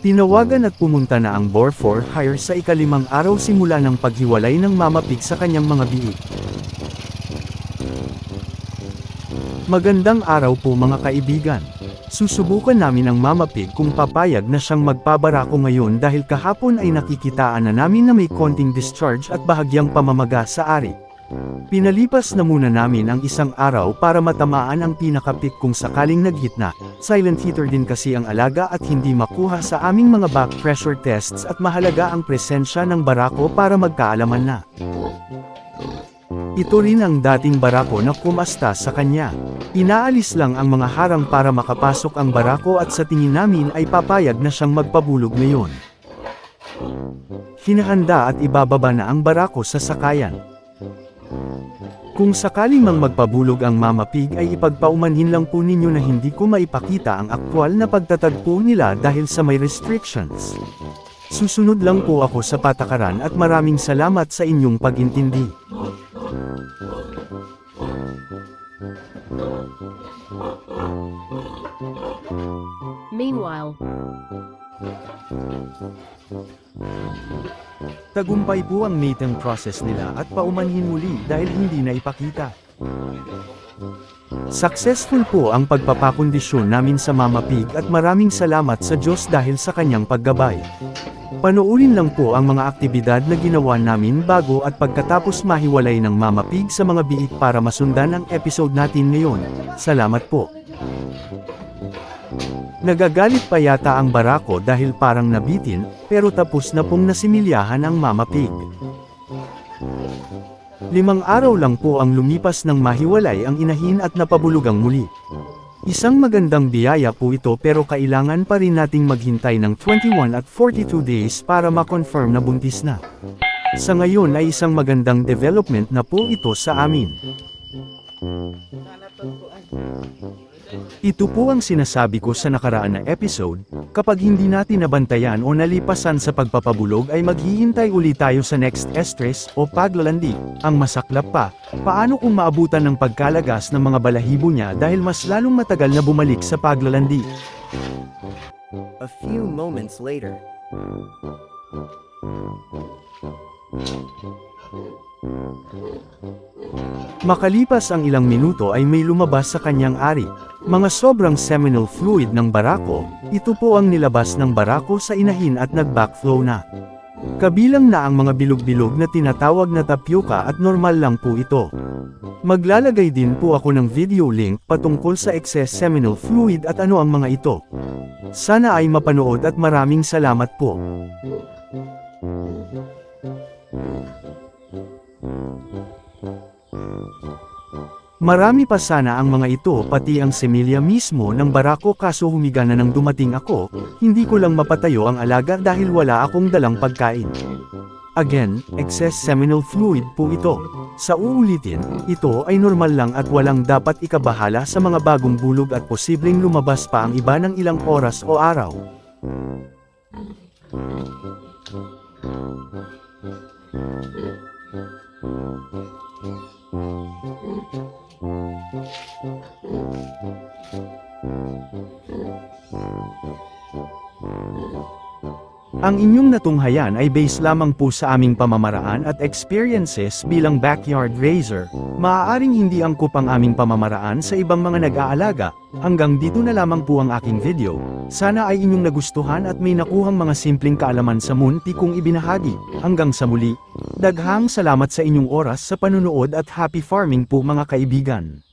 Tinawagan at pumunta na ang boar for hire sa ika-5 araw simula ng paghiwalay ng Mama Pig sa kanyang mga biik. Magandang araw po mga kaibigan. Susubukan namin ang Mama Pig kung papayag na siyang magpabarako ngayon dahil kahapon ay nakikitaan na namin na may konting discharge at bahagyang pamamaga sa ari. Pinalipas na muna namin ang 1 araw para matamaan ang pinakapik kung sakaling nag-hit na. Silent hitter din kasi ang alaga at hindi makuha sa aming mga back pressure tests at mahalaga ang presensya ng barako para magkaalaman na. Ito rin ang dating barako na kumasta sa kanya. Inaalis lang ang mga harang para makapasok ang barako at sa tingin namin ay papayag na siyang magpabulog ngayon. Hinahanda at ibababa na ang barako sa sakayan. Kung sakaling mang magpabulog ang Mama Pig ay ipagpaumanhin lang po ninyo na hindi ko maipakita ang aktwal na pagtatagpo nila dahil sa may restrictions. Susunod lang po ako sa patakaran at maraming salamat sa inyong pag-intindi. Meanwhile, tagumpay po ang mating process nila at paumanhin muli dahil hindi na ipakita. Successful po ang pagpapakondisyon namin sa Mama Pig at maraming salamat sa Diyos dahil sa kanyang paggabay. Panoorin lang po ang mga aktibidad na ginawa namin bago at pagkatapos mahiwalay ng Mama Pig sa mga biik para masundan ang episode natin ngayon. Salamat po. Nagagalit pa yata ang barako dahil parang nabitin, pero tapos na pong nasimilyahan ang Mama Pig. 5 araw lang po ang lumipas nang mahiwalay ang inahin at napabulugang muli. Isang magandang biyaya po ito pero kailangan pa rin nating maghintay ng 21 at 42 days para ma-confirm na buntis na. Sa ngayon ay isang magandang development na po ito sa amin. Ito po ang sinasabi ko sa nakaraan na episode, kapag hindi natin nabantayan o nalipasan sa pagpapabulog ay maghihintay ulit tayo sa next estress o paglalandi. Ang masaklap pa, paano kung maabutan ng pagkalagas ng mga balahibo niya dahil mas lalong matagal na bumalik sa paglalandi. A few moments later. Makalipas ang ilang minuto ay may lumabas sa kanyang ari. Mga sobrang seminal fluid ng barako, ito po ang nilabas ng barako sa inahin at nag-backflow na. Kabilang na ang mga bilog-bilog na tinatawag na tapioca at normal lang po ito. Maglalagay din po ako ng video link patungkol sa excess seminal fluid at ano ang mga ito. Sana ay mapanood at maraming salamat po. Marami pa sana ang mga ito pati ang semilya mismo ng barako kaso humiga na nang dumating ako, hindi ko lang mapatayo ang alaga dahil wala akong dalang pagkain. Again, excess seminal fluid po ito. Sa uulitin, ito ay normal lang at walang dapat ikabahala sa mga bagong bulog at posibleng lumabas pa ang iba ng ilang oras o araw. Ang inyong natunghayan ay base lamang po sa aming pamamaraan at experiences bilang backyard raiser. Maaaring hindi angkop ang aming pamamaraan sa ibang mga nag-aalaga. Hanggang dito na lamang po ang aking video. Sana ay inyong nagustuhan at may nakuhang mga simpleng kaalaman sa munti kong ibinahagi. Hanggang sa muli, daghang salamat sa inyong oras sa panunood at happy farming po mga kaibigan.